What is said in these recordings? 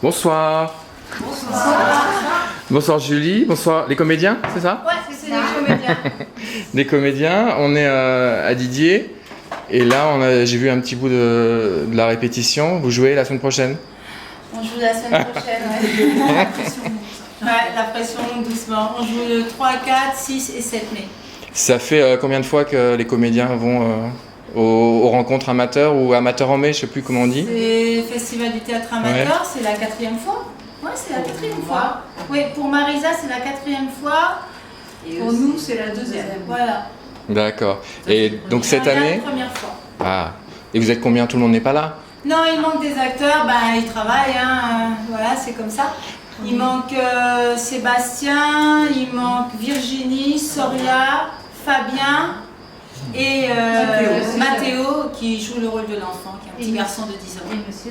Bonsoir. Bonsoir Julie, bonsoir les comédiens, c'est ça? Ouais, c'est les comédiens. Des comédiens, on est à Didier et là j'ai vu un petit bout de la répétition. Vous jouez la semaine prochaine? On joue la semaine prochaine, ouais. La pression monte doucement. On joue le 3, 4, 6 et 7 mai. Ça fait combien de fois que les comédiens vont aux rencontres amateurs ou amateurs en mai, je sais plus comment on dit? C'est Festival du théâtre amateur, c'est la 4e fois. Ouais, c'est la 4e fois. Oui, pour Marisa, c'est la 4e fois. Et pour nous, c'est la 2e. Voilà. D'accord. Et donc cette année? La première fois. Ah. Et vous êtes combien? Tout le monde n'est pas là? Non, il manque des acteurs, ils travaillent, voilà, c'est comme ça. Il manque Sébastien, il manque Virginie, Soria, Fabien et Mathéo qui joue le rôle de l'enfant, qui est un petit garçon de 10 ans.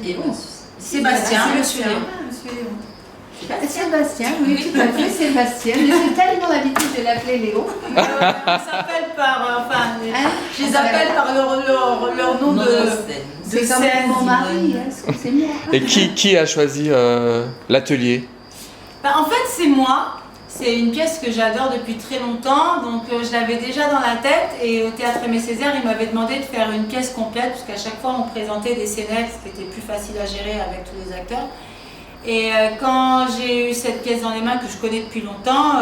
Et moi. Sébastien, Monsieur Léon. Sébastien, oui, tout à fait, Sébastien. J'ai tellement l'habitude de l'appeler Léon. On s'appelle par, je les appelle par leur nom de C'est comme scène. mon mari, c'est moi. Et qui a choisi l'atelier? En fait, c'est moi. C'est une pièce que j'adore depuis très longtemps, donc je l'avais déjà dans la tête. Et au Théâtre Aimé Césaire, il m'avait demandé de faire une pièce complète, parce qu'à chaque fois, on présentait des scénettes, ce qui était plus facile à gérer avec tous les acteurs. Et quand j'ai eu cette pièce dans les mains, que je connais depuis longtemps,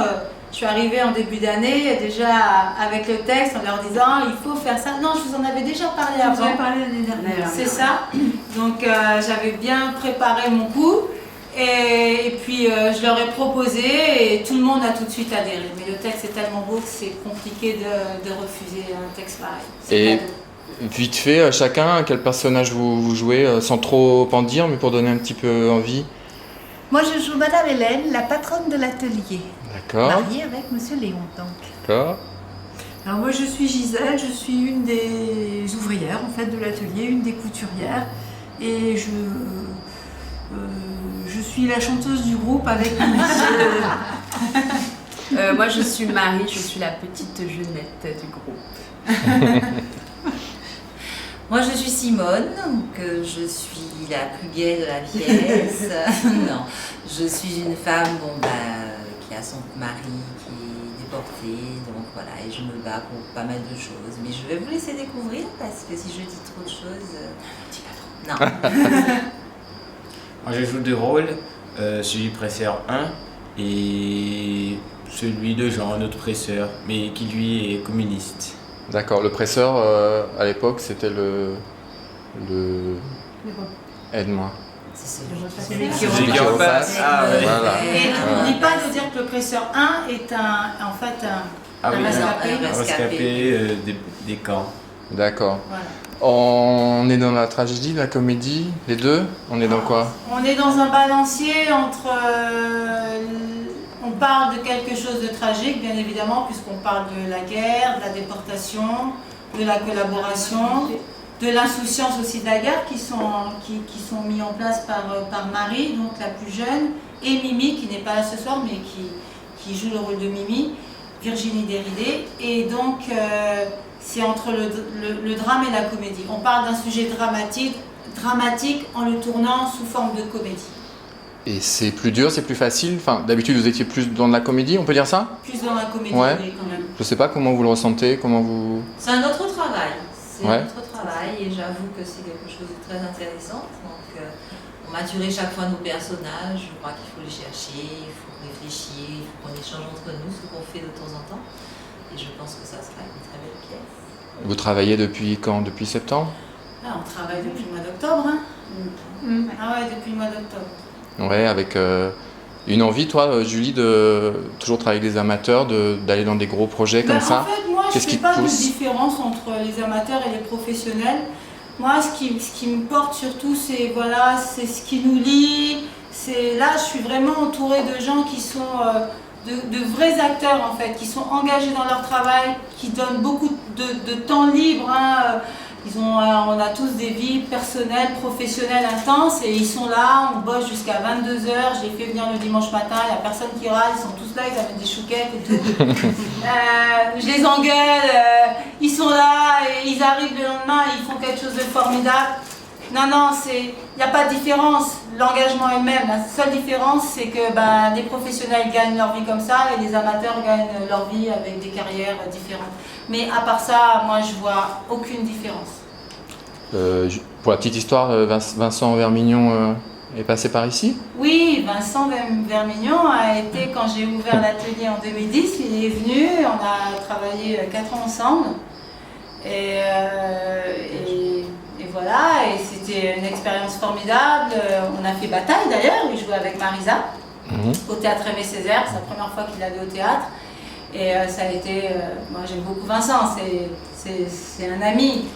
je suis arrivée en début d'année, déjà avec le texte, en leur disant il faut faire ça. Non, je vous en avais déjà parlé avant. Vous avez parlé l'année dernière. C'est ça. Donc j'avais bien préparé mon coup. Et puis je leur ai proposé et tout le monde a tout de suite adhéré. Mais le texte est tellement beau que c'est compliqué de refuser un texte pareil. Et vite fait, chacun, quel personnage vous jouez, sans trop en dire, mais pour donner un petit peu envie? Moi, je joue Madame Hélène, la patronne de l'atelier. D'accord. Mariée avec Monsieur Léon, donc. D'accord. Alors moi, je suis Gisèle, je suis une des ouvrières en fait de l'atelier, une des couturières, et je suis la chanteuse du groupe avec Moi je suis Marie, je suis la petite jeunette du groupe. Moi je suis Simone, donc je suis la plus gaie de la pièce. Non, je suis une femme qui a son mari qui est déporté, donc voilà, et je me bats pour pas mal de choses. Mais je vais vous laisser découvrir parce que si je dis trop de choses, dis pas trop. Non. Moi je joue deux rôles, celui du presseur 1 et celui de Jean, un autre presseur, mais qui lui est communiste. D'accord. Le presseur, à l'époque, c'était le... Aide-moi. C'est Celui qui est en face. Ah ouais. Voilà. Et n'oublie pas de dire que le presseur 1 est en fait un rescapé. Un rescapé des camps. D'accord. Voilà. On est dans la tragédie, la comédie, les deux? On est dans quoi? On est dans un balancier entre... on parle de quelque chose de tragique, bien évidemment, puisqu'on parle de la guerre, de la déportation, de la collaboration, de l'insouciance aussi de la guerre qui sont mis en place par Marie, donc la plus jeune, et Mimi, qui n'est pas là ce soir, mais qui joue le rôle de Mimi, Virginie Déridé. Et donc, c'est entre le drame et la comédie. On parle d'un sujet dramatique en le tournant sous forme de comédie. Et c'est plus dur, c'est plus facile? Enfin, d'habitude, vous étiez plus dans la comédie, on peut dire ça? Plus dans la comédie, Ouais. oui, quand même. Je sais pas comment vous le ressentez, comment vous... C'est un autre travail. C'est Ouais. un autre travail et j'avoue que c'est quelque chose de très intéressant. Donc, on maturer chaque fois nos personnages. Je crois qu'il faut les chercher, il faut réfléchir, il faut qu'on échange entre nous, ce qu'on fait de temps en temps. Et je pense que ça sera une très belle pièce. Vous travaillez depuis quand? Depuis septembre? Là, on travaille depuis le mois d'octobre. Ah ouais, depuis le mois d'octobre. Ouais, avec une envie, toi, Julie, de toujours travailler avec des amateurs, d'aller dans des gros projets comme ça? En fait, moi, je ne Qu'est-ce fais qui te pas de pousse? différence entre les amateurs et les professionnels. Moi, ce qui me porte surtout, c'est ce qui nous lie. Là, je suis vraiment entourée de gens qui sont de vrais acteurs, en fait, qui sont engagés dans leur travail, qui donnent beaucoup de temps libre. On a tous des vies personnelles, professionnelles intenses et ils sont là, on bosse jusqu'à 22h, je les fais venir le dimanche matin, il n'y a personne qui râle, ils sont tous là, ils amènent des chouquettes et tout. Je les engueule, ils sont là et ils arrivent le lendemain et ils font quelque chose de formidable. Non, il n'y a pas de différence. l'engagement est le même. La seule différence, c'est que les professionnels gagnent leur vie comme ça et les amateurs gagnent leur vie avec des carrières différentes. Mais à part ça, moi, je vois aucune différence. Pour la petite histoire, Vincent Vermignon est passé par ici? Oui, Vincent Vermignon a été, quand j'ai ouvert l'atelier en 2010, il est venu, on a travaillé 4 ans ensemble. Et voilà, et c'était une expérience formidable. On a fait bataille d'ailleurs, il jouait avec Marisa au théâtre Aimé Césaire, c'est la première fois qu'il allait au théâtre. Et ça a été, moi j'aime beaucoup Vincent, c'est un ami.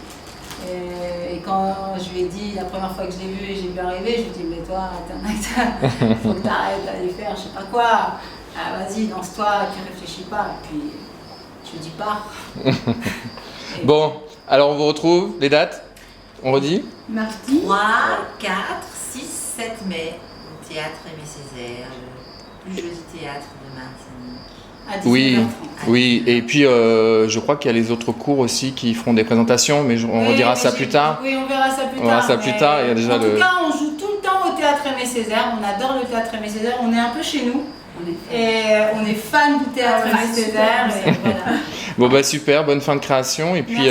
Et quand je lui ai dit, la première fois que je l'ai vu et j'ai vu arriver, je lui ai dit, mais toi, t'es un acteur, faut que t'arrêtes d'aller faire je sais pas quoi. Ah, vas-y, lance-toi, tu réfléchis pas. Et puis, je dis pas. Bon, alors on vous retrouve, les dates, on redit? Mardi. 3, 4, 6, 7 mai, au théâtre Aimé Césaire, le plus joli théâtre de Martinique. À 19h30. Oui, oui, et puis je crois qu'il y a les autres cours aussi qui feront des présentations, mais on redira ça plus tard. Oui, on verra ça plus tard. On verra ça plus tard, il y a déjà en tout cas, on joue tout le temps au théâtre Aimé Césaire, on adore le théâtre Aimé Césaire, on est un peu chez nous. Et on est fan du théâtre Aimé Césaire. Et voilà. Bon bah super, bonne fin de création et puis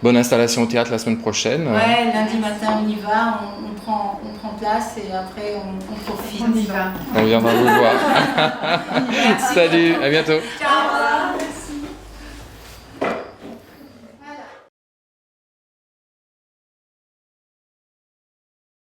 bonne installation au théâtre la semaine prochaine. Ouais, lundi matin on y va, on prend place et après on profite. On y va. On viendra vous voir. Salut, à bientôt. Ciao.